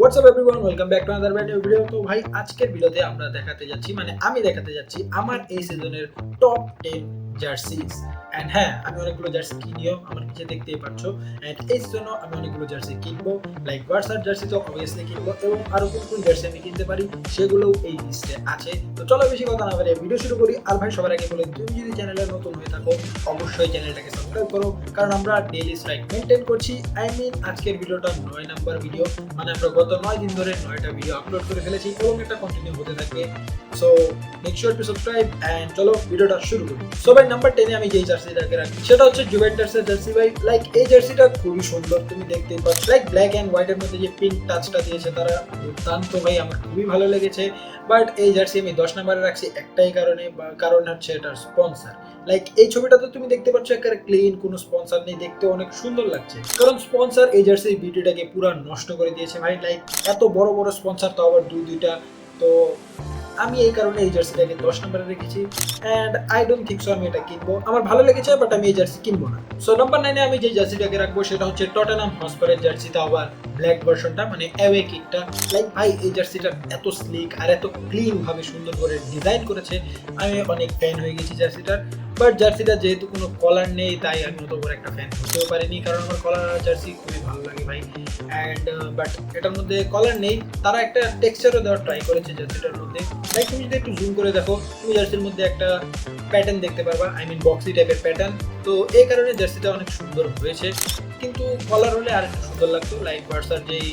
WhatsApp everyone, welcome back to another brand new video. তো ভাই আজকের ভিডিওতে আমরা দেখাতে যাচ্ছি, আমি দেখাতে যাচ্ছি আমার এই সিজনের টপ 10 জার্সিস। এন্ড হ্যাঁ, আমি অনেকগুলো জার্সি কিনিও, আমার নিচে দেখতেই পাচ্ছ। এন্ড এই সিজনও আমি অনেকগুলো জার্সি কিনবো, লাইক বার্সার জার্সি তো অবভিয়াসলি কিনবো, এবং আরো কোন কোন জার্সি আমি কিনতে পারি সেগুলোও এই লিস্টে আছে। তো চলো বেশি কথা না বলে ভিডিও শুরু করি। আর ভাই সবার আগে বলে, তুমি যদি চ্যানেলে নতুন হয়ে থাকো অবশ্যই চ্যানেলটাকে সাবস্ক্রাইব করো, কারণ আমরা ডেইলি স্ট্রাইক মেইনটেইন করছি। আজকের ভিডিওটা 9 নাম্বার ভিডিও, মানে আমরা গত 9 দিন ধরে 9টা ভিডিও আপলোড করে ফেলেছি এবং এটা কন্টিনিউ হতে থাকবে। So make sure to subscribe and চলো ভিডিওটা শুরু করি। সো ভাই নাম্বার 10 এ আমি যেই জার্সিটাকে রাখি সেটা হচ্ছে জুভেন্টাসের জার্সি। ভাই লাইক এই জার্সিটা খুবই সুন্দর, তুমি দেখতেই পাচ্ছ। লাইক ব্ল্যাক এন্ড হোয়াইট এর মধ্যে যে পিঙ্ক টাচটা দিয়েছে তারা দুর্দান্ত, ভাই আমার খুবই ভালো লেগেছে। বাট এই জার্সি আমি 10 নম্বরে রাখছি একটাই কারণে, কারণ হচ্ছে এটার স্পন্সর। লাইক এই ছবিটাতে তুমি দেখতে পাচ্ছ একেবারে ক্লিন, কোনো স্পন্সর নেই, দেখতে অনেক সুন্দর লাগছে, কারণ স্পন্সর এই জার্সির বিউটিটাকে পুরো নষ্ট করে দিয়েছে ভাই। লাইক এত বড় বড় স্পন্সর, তো আবার দুইটা। তো আমি এই কারণে এই জার্সিটাকে 10 নম্বরে রেখেছি and I don't think so আমি এটা কিনবো। আমার ভালো লেগেছে বাট আমি এই জার্সি কিনবো না। সো নাম্বার 9 এ আমি যে জার্সিটাকে রাখবো সেটা হচ্ছে টটেনহাম হটস্পারের জার্সি, তাও আবার ব্ল্যাক ভার্সনটা, মানে অ্যাওয়ে কিটটা। লাইক ভাই এই জার্সিটা এত স্লিক আর এত ক্লিন ভাবে সুন্দর করে ডিজাইন করেছে, আমি অনেক ফ্যান হয়ে গেছি জার্সিটার। বাট জার্সিটা যেহেতু কোনো কলার নেই তাই আমি অত বড় একটা ফ্যান হতেও পারিনি, কারণ আমার কলার জার্সি খুবই ভালো লাগে ভাই। অ্যান্ড বাট এটার মধ্যে কলার নেই, তারা একটা টেক্সচারও দেওয়ার ট্রাই করেছে জার্সিটার মধ্যে। লাইক তুমি যদি একটু জুম করে দেখো, তুমি জার্সির মধ্যে একটা প্যাটার্ন দেখতে পারবা, আই মিন বক্সি টাইপের প্যাটার্ন। তো এই কারণে জার্সিটা অনেক সুন্দর হয়েছে, কিন্তু কলার হলে আর একটু সুন্দর লাগতো। লাইক ভার্সার যেই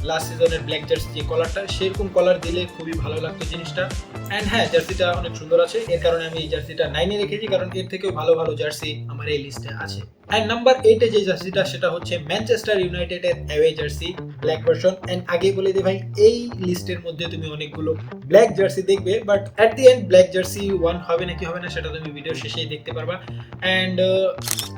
লাস্ট সিজনের ব্ল্যাক জার্সি যে কলারটা, সেরকম কলার দিলে খুবই ভালো লাগতো জিনিসটা। অ্যান্ড হ্যাঁ, জার্সিটা অনেক সুন্দর আছে, এর কারণে আমি এই জার্সিটা 9 এ রেখেছি, কারণ এর থেকেও ভালো ভালো জার্সি আমার এই লিস্টে আছে। অ্যান্ড নাম্বার 8 এ যে জার্সিটা সেটা হচ্ছে ম্যানচেস্টার ইউনাইটেডের away jersey black version. And আগে বলে দিই ভাই, এই লিস্টের মধ্যে তুমি অনেকগুলো ব্ল্যাক জার্সি দেখবে, but at the end black jersey one হবে নাকি হবে না সেটা তুমি ভিডিওর শেষেই দেখতে পারবা। অ্যান্ড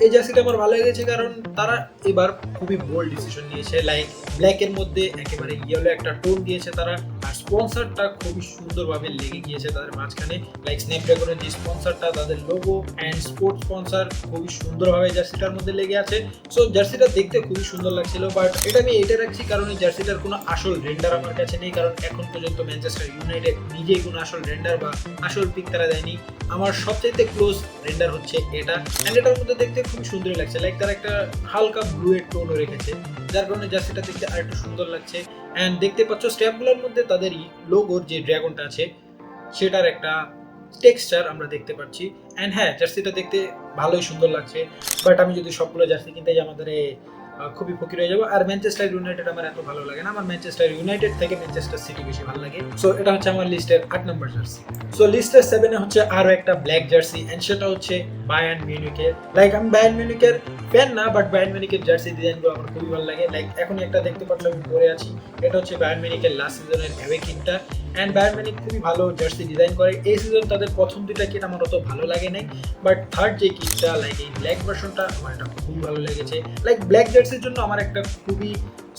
এই জার্সিটা আমার ভালো লেগেছে কারণ তারা এবার খুবই বোল্ড ডিসিশন নিয়েছে। লাইক ব্ল্যাকের মধ্যে একেবারে ইয়েলো একটা টোন দিয়েছে তারা, আর স্পন্সরটা খুবই সুন্দরভাবে লেগে গিয়েছে তাদের মাঝখানে। লাইক স্ন্যাপড্রাগনের যে স্পন্সরটা, তাদের লোগো অ্যান্ড স্পোর্টস স্পন্সর খুবই সুন্দরভাবে জার্সিটার মধ্যে লেগে আছে। সো জার্সিটা দেখতে খুবই সুন্দর লাগছিল। বাট এটা আমি এটা রাখছি কারণ এই জার্সিটার কোনো আসল রেন্ডার আমার কাছে নেই, কারণ এখন পর্যন্ত ম্যানচেস্টার ইউনাইটেড নিজেই কোনো আসল রেন্ডার বা আসল পিক তারা দেয়নি। আমার সবচেয়ে ক্লোজ রেন্ডার হচ্ছে এটা, অ্যান্ড এটার মধ্যে দেখতে খুবই সুন্দর লাগছে। লাইক তারা একটা হালকা ব্লু এর টোনও রেখেছে, যার কারণে জার্সিটা দেখতে আরেকটু সুন্দর লাগছে। অ্যান্ড দেখতে পাচ্ছ স্ট্যাম্পগুলোর মধ্যে তাদের লোগোর যে ড্রাগনটা আছে সেটার একটা টেক্সচার আমরা দেখতে পাচ্ছি। অ্যান্ড হ্যাঁ, জার্সিটা দেখতে ভালোই সুন্দর লাগছে। বাট আমি যদি সবগুলো জার্সি কিনতে যাই আমাদের খুবই ফকির হয়ে যাবো। আর ম্যানচেস্টার ইউনাইটেড আমার এত ভালো লাগে না, আমার ম্যানচেস্টার ইউনাইটেড থেকে ম্যানচেস্টার সিটি বেশি ভালো লাগে। সো এটা হচ্ছে আমার লিস্টের 8 নম্বর জার্সি। সো লিস্টের 7 এ হচ্ছে আরো একটা ব্ল্যাক জার্সি, এন্ড সেটা হচ্ছে বায়ার্ন মিউনিখের। লাইক আমি বায়ার্ন মিউনিখের ফ্যান না, বাট বায়ার্ন মিউনিখের জার্সি ডিজাইনগুলো আমার খুবই ভালো লাগে। লাইক এখনই একটা দেখতে পাচ্ছ আমি পরে আছি, এটা হচ্ছে বায়ার্ন মিউনিখের লাস্ট সিজনের অ্যাওয়ে কিটটা। অ্যান্ড বায়ার্ন মিউনিখ খুবই ভালো জার্সি ডিজাইন করে। এই সিজন তাদের প্রথম দুইটা কিট আমার অত ভালো লাগে নাই, বাট থার্ড যে কিটটা, লাইক এই ব্ল্যাক ভার্সনটা, আমার এটা খুবই ভালো লেগেছে। লাইক ব্ল্যাক জার্সির জন্য আমার একটা খুবই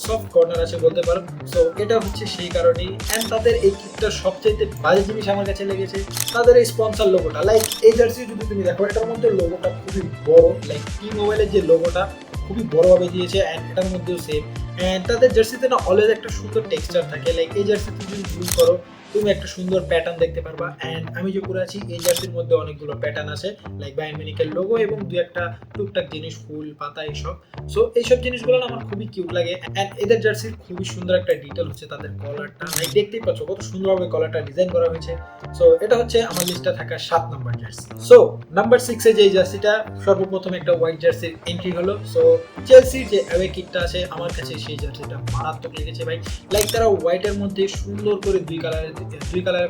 সফট কর্নার আছে বলতে পারো। সো এটা হচ্ছে সেই কারণেই। অ্যান্ড তাদের এই কিটটার সবচাইতে বাজে জিনিস আমার কাছে লেগেছে তাদের এই স্পন্সর লোগোটা। লাইক এই জার্সি যদি তুমি দেখো, এটার মধ্যে লোগোটা খুবই বড়, লাইক টি মোবাইলের যে লোগোটা খুবই বড়ভাবে দিয়েছে, অ্যান্ড এটার মধ্যেও সেম। অ্যান্ড তাদের জার্সিতে না অলওয়েজ একটা সুন্দর টেক্সচার থাকে। লাইক এই জার্সিতে যদি জুম করো তুমি একটা সুন্দর প্যাটার্ন দেখতে পারবা। অ্যান্ড আমি যে পরে আছি এই জার্সির মধ্যে অনেকগুলো প্যাটার্ন আছে, লাইক বায়ার্ন মিউনিখের লোগো এবং দুই একটা টুকটাক জিনিস, ফুল পাতা এইসব। সো এইসব জিনিসগুলো না আমার খুবই কিউট লাগে। অ্যান্ড এদের জার্সির খুবই সুন্দর একটা ডিটেল হচ্ছে তাদের কলারটা। লাইক দেখতেই পাচ্ছ কত সুন্দরভাবে কলারটা ডিজাইন করা হয়েছে। সো এটা হচ্ছে আমার লিস্টে থাকা 7 নম্বর জার্সি। সো নাম্বার 6 এ যে জার্সিটা, সর্বপ্রথম একটা হোয়াইট জার্সির এন্ট্রি হলো। সো চেলসির যে অ্যাওয়ে কিটটা আছে আমার কাছে সেই জার্সিটা মারাত্মক লেগেছে ভাই। লাইক তারা হোয়াইটের মধ্যে সুন্দর করে দুই কালারের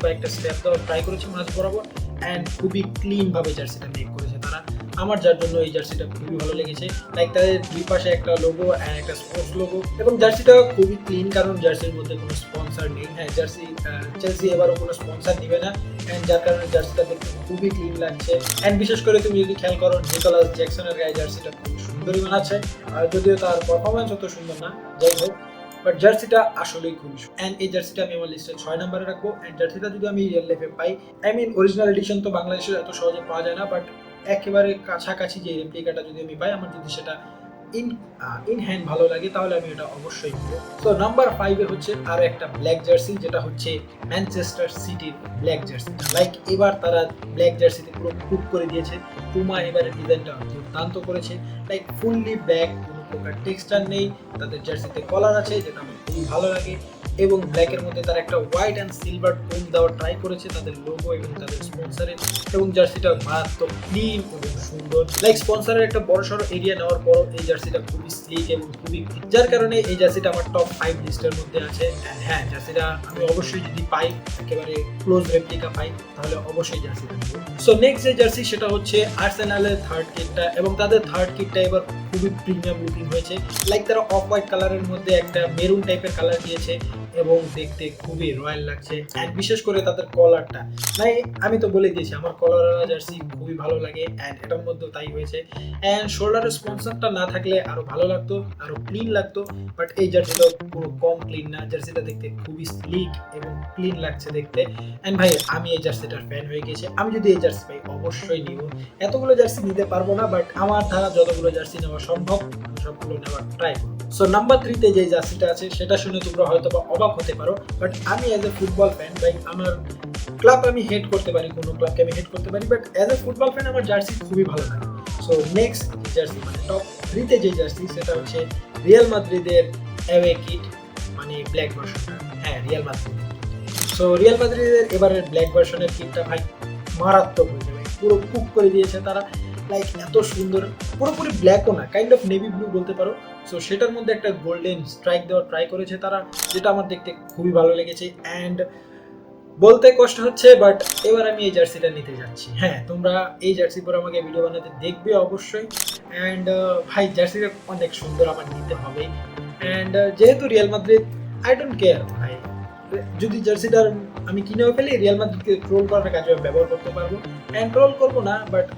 কয়েকটা স্টেপ দেওয়ার ট্রাই করেছে মাঝ বরাবর, অ্যান্ড খুবই ক্লিন ভাবে জার্সিটা মেক করেছে তারা, আমার যার জন্য এই জার্সিটা খুবই ভালো লেগেছে। লাইক তাদের দুই পাশে একটা লোগো অ্যান্ড একটা স্পোর্টস লোগো, এবং জার্সিটা খুবই ক্লিন কারণ জার্সির মধ্যে কোনো স্পন্সর নেই। হ্যাঁ, চেলসি এবারও কোনো স্পন্সর নেবে না, অ্যান্ড যার কারণে জার্সিটা দেখতে খুবই ক্লিন লাগছে। অ্যান্ড বিশেষ করে তুমি যদি খেয়াল করো নিকোলাস জ্যাকসনের গায়ে জার্সিটা খুবই সুন্দরই মানাচ্ছে, আর যদিও তার পারফরমেন্স অত সুন্দর না, যাই হোক, বাট জার্সিটা আসলেই খুবই সুন্দর। অ্যান্ড এই জার্সিটা আমি আমার লিস্টে 6 নম্বরে রাখবো। অ্যান্ড জার্সিটা যদি আমি রিয়েল লাইফে পাই, আই মিন অরিজিনাল এডিশন তো বাংলাদেশে এত সহজে পাওয়া যায় না, বাট একেবারে কাছাকাছি যে রেপ্লিকাটা যদি আমি পাই, আমার যদি সেটা ইন হ্যান্ড ভালো লাগে তাহলে আমি এটা অবশ্যই নিব। সো নাম্বার 5 এ হচ্ছে আরো একটা ব্ল্যাক জার্সি, যেটা হচ্ছে ম্যানচেস্টার সিটির ব্ল্যাক জার্সি। লাইক এবার তারা ব্ল্যাক জার্সিতে পুরো কুক করে দিয়েছে। পুমা এবারে ডিজাইনটা দুর্দান্ত করেছে, লাইক ফুললি ব্ল্যাক, কোনো প্রকার টেক্সচার নেই। তাদের জার্সিতে কলার আছে, যেটা আমার খুবই ভালো লাগে, এবং ব্ল্যাকের মধ্যে তারা একটা হোয়াইট অ্যান্ড সিলভার টোন দেওয়ার ট্রাই করেছে তাদের লোগো এবং তাদের স্পন্সরের। এবং জার্সিটা মারাত্মক ক্লিন এবং সুন্দর, লাইক স্পন্সরের একটা বড়সড় এরিয়া নেওয়ার পর এই জার্সিটা খুবই স্লিক এবং খুবই, যার কারণে এই জার্সিটা আমার টপ 5 লিস্টের মধ্যে আছে। হ্যাঁ, জার্সিটা আমি অবশ্যই যদি পাই, একেবারে ক্লোজ রেপ্লিকা পাই, তাহলে অবশ্যই জার্সিটা নেব। সো নেক্সট যে জার্সি সেটা হচ্ছে আর্সেনালের থার্ড কিটটা, এবং তাদের থার্ড কিটটা এবার খুবই প্রিমিয়াম লুকিং হয়েছে। লাইক তারা অফ হোয়াইট কালারের মধ্যে একটা মেরুন টাইপের কালার দিয়েছে এবং দেখতে খুবই রয়্যাল লাগছে। অ্যান্ড বিশেষ করে তাদের কলারটা, মানে আমি তো বলে দিয়েছি আমার কলারওয়ালা জার্সি খুবই ভালো লাগে, অ্যান্ড এটার মধ্যেও তাই হয়েছে। অ্যান্ড শোল্ডারের স্পন্সরটা না থাকলে আরো ভালো লাগতো, আরো ক্লিন লাগতো, বাট এই জার্সিটা পুরো কম ক্লিন না, জার্সিটা দেখতে খুবই স্লিক এবং ক্লিন লাগছে দেখতে। অ্যান্ড ভাই আমি এই জার্সিটার ফ্যান হয়ে গেছি, আমি যদি এই জার্সি পাই অবশ্যই নিব। এতগুলো জার্সি নিতে পারবো না, বাট আমার দ্বারা যতগুলো জার্সি নেওয়া সম্ভব আমি সবগুলো নেওয়ার ট্রাই করবো। সো নাম্বার 3 তে যে জার্সিটা আছে সেটা শুনে তোমরা হয়তো বা অবাক হতে পারো, বাট আমি অ্যাজ এ ফুটবল ফ্যান, ভাই আমার ক্লাব আমি হেড করতে পারি, কোনো ক্লাবকে আমি হেড করতে পারি, but as a football fan আমার জার্সি খুবই ভালো লাগে। সো নেক্সট জার্সি মানে টপ 3 তে যে জার্সি সেটা হচ্ছে রিয়াল মাদ্রিদের অ্যাওয়ে কিট, মানে ব্ল্যাক ভার্সনটা। হ্যাঁ, রিয়াল মাদ্রিদ। সো রিয়াল মাদ্রিদের এবারের ব্ল্যাক ভার্সনের কিটটা ভাই মারাত্মক হয়েছে, ভাই পুরো কুক করে দিয়েছে তারা। লাইক এত সুন্দর, পুরোপুরি ব্ল্যাকও না, কাইন্ড অফ নেভি ব্লু বলতে পারো। সো সেটার মধ্যে একটা গোল্ডেন স্ট্রাইক দেওয়ার ট্রাই করেছে তারা, যেটা আমার দেখতে খুবই ভালো লেগেছে। অ্যান্ড বলতে কষ্ট হচ্ছে, বাট এবার আমি এই জার্সিটা নিতে যাচ্ছি। হ্যাঁ, তোমরা এই জার্সি পরে আমাকে ভিডিও বানাতে দেখবে অবশ্যই। অ্যান্ড ভাই জার্সিটা অনেক সুন্দর, আমার নিতে হবে। অ্যান্ড যেহেতু Real Madrid, I don't care ভাই, যদি জার্সিটার আমি কিনেও ফেলি, রিয়াল মাদ্রিদকে ট্রোল করার কাজে ব্যবহার করতে পারবো। অ্যান্ড ট্রোল করবো না, বাট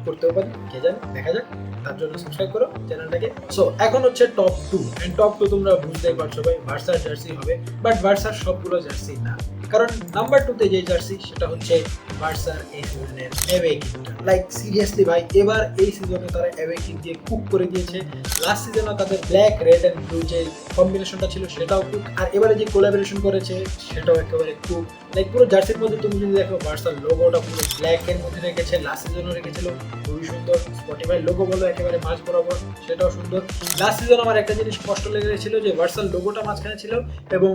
করতেও পারি, কে জানে, দেখা যাক। তার জন্য সাবস্ক্রাইব করো চ্যানেলটাকে। সো এখন হচ্ছে টপ 2, এন্ড টপ 2 তোমরা বুঝতেই পারছো ভাই, ভার্সার জার্সি হবে, বাট ভার্সার সবগুলো জার্সি না। কারণ নাম্বার 2 তে যে জার্সি সেটা হচ্ছে ভার্সার এই সিজনের অ্যাওয়ে কিটটা। লাইক সিরিয়াসলি ভাই, এবার এই সিজনে তারা অ্যাওয়ে কিট দিয়ে কুক করে দিয়েছে। লাস্ট সিজনে তাদের ব্ল্যাক, রেড এন্ড ব্লু যে কম্বিনেশনটা ছিল সেটাও কুক, আর এবারে যে কোলাবোরেশন করেছে সেটাও একেবারে কুক। লাইক পুরো জার্সির মধ্যে তুমি যদি দেখো, ভার্সার লোগোটা পুরো ব্ল্যাক এর মধ্যে রেখেছে, লাস্ট সিজনে রেখেছিল, খুবই সুন্দর। স্পটিফাই লোগো বলো একেবারে মাঝ বরাবর, সেটাও সুন্দর। লাস্ট সিজন আমার একটা জিনিস কষ্ট লেগেছিল, যে ভার্সাল লোগোটা মাঝখানে ছিল এবং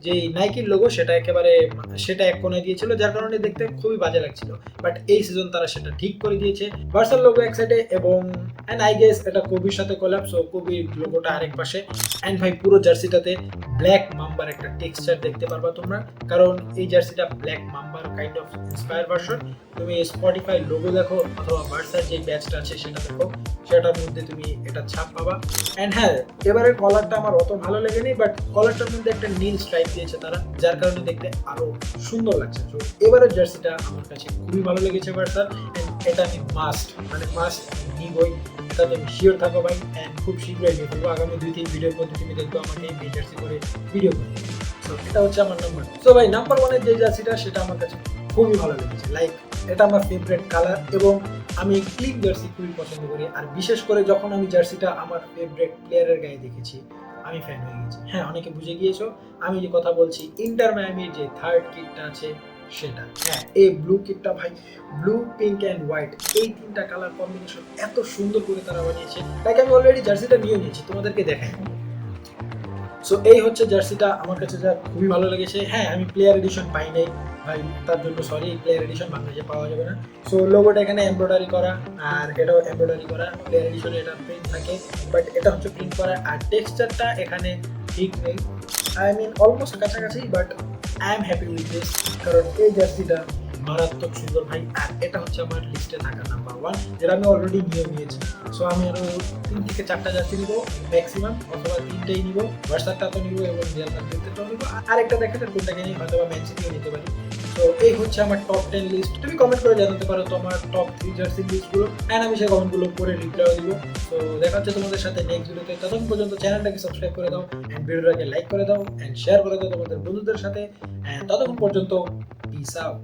যে নাইকির লোগো সেটা একেবারে সেটা এক কোণায় দিয়েছিল, যার কারণে দেখতে খুবই বাজে লাগছিল। বাট এই সিজন তারা সেটা ঠিক করে দিয়েছে, ভার্সাল লোগো এক সাইডে এবং অ্যান্ড আই গেস এটা কবির সাথে কোল্যাব, সো কবির লোগোটা আরেক পাশে। অ্যান্ড ভাই পুরো জার্সিটাতে ব্ল্যাক মাম্বার একটা টেক্সচার দেখতে পারবা তোমরা, কারণ এই জার্সিটা ব্ল্যাক মাম্বার কাইন্ড অফ ইন্সপায়ার ভার্সন। তুমি স্পটিফাই লোগো দেখো অথবা ভার্সার যে ব্যাচটা আছে সেটা দেখো, সেটার মধ্যে তুমি এটা ছাপ পাবা। অ্যান্ড হ্যাঁ, এবারের কলারটা আমার অত ভালো লাগেনি, বাট কলারটার মধ্যে একটা নীল স্ট্রাইপ দিয়েছে তারা, যার কারণে দেখতে আরো সুন্দর লাগছে। তো এবারের জার্সিটা আমার কাছে খুবই ভালো লেগেছে ভার্সার, এটা আমি মাস্ট নিবই, এটা তুমি শিওর থাকো ভাই। অ্যান্ড খুব শীঘ্রই নিয়ে ফেলবো, আগামী 2-3 ভিডিওর মধ্যে তুমি দেখবো আমাকে এই জার্সি করে ভিডিও করতে। তো এটা হচ্ছে আমার নাম্বার। সো ভাই নাম্বার 1 এর যে জার্সিটা সেটা আমার কাছে খুবই ভালো লেগেছে। লাইক এটা আমার ফেভারিট কালার, এবং আমি ক্লিন জার্সি খুবই পছন্দ করি। আর বিশেষ করে যখন আমি জার্সিটা আমার ফেভারিট প্লেয়ারের গায়ে দেখেছি, আমি ফ্যান হয়ে গেছি। হ্যাঁ, অনেকে বুঝে গিয়েছো আমি যে কথা বলছি, ইন্টার মায়ামির যে থার্ড কিটটা আছে সেটা। হ্যাঁ, এই ব্লু কিটটা ভাই, ব্লু, পিঙ্ক অ্যান্ড হোয়াইট, এই তিনটা কালার কম্বিনেশন এত সুন্দর করে তারা বানিয়েছে। লাইক আমি অলরেডি জার্সিটা নিয়ে নিয়েছি, তোমাদেরকে দেখাই। সো এই হচ্ছে জার্সিটা, আমার কাছে যা খুবই ভালো লেগেছে। হ্যাঁ, আমি প্লেয়ার এডিশন পাই নাই ভাই, তার জন্য সরি, প্লেয়ার এডিশন বাংলাদেশে পাওয়া যাবে না। সো লোগোটা এখানে এমব্রয়ডারি করা, আর এটাও এমব্রয়ডারি করা। প্লেয়ার এডিশনে এটা প্রিন্ট থাকে, বাট এটা হচ্ছে প্রিন্ট করা। আর টেক্সচারটা এখানে ঠিক নেই, আই মিন অলমোস্ট কাছাকাছি, but I am happy with this, কারণ এই জার্সিটা মারাত্মক সুন্দর ভাই। আর এটা হচ্ছে আমার লিস্টে থাকা নাম্বার 1, যেটা আমি অলরেডি নিয়েছি। সো আমি আরো 3 থেকে 4টা জার্সি নিব ম্যাক্সিমাম, অথবা 3টাই নিব, ভার্সারটা তো নিব এবং রিয়াল মাদ্রিদটাও নিব। আরেকটা দেখাতে কোনটাকে নিই, হয়তো বা ম্যান সিটিও নিতে পারি। তো এই হচ্ছে আমার টপ 10 লিস্ট। তুমি কমেন্ট করে জানাতে পারো তোমার টপ 3 জার্সি লিস্টগুলো, অ্যান্ড আমি সেই কমেন্টগুলো করে রিপ্লাইও দিব। তো দেখা হচ্ছে তোমাদের সাথে নেক্সট ভিডিওতে। ততক্ষণ পর্যন্ত চ্যানেলটাকে সাবস্ক্রাইব করে দাও, অ্যান্ড ভিডিওটাকে লাইক করে দাও, অ্যান্ড শেয়ার করে দাও তোমাদের বন্ধুদের সাথে। অ্যান্ড ততক্ষণ পর্যন্ত পিস আউট।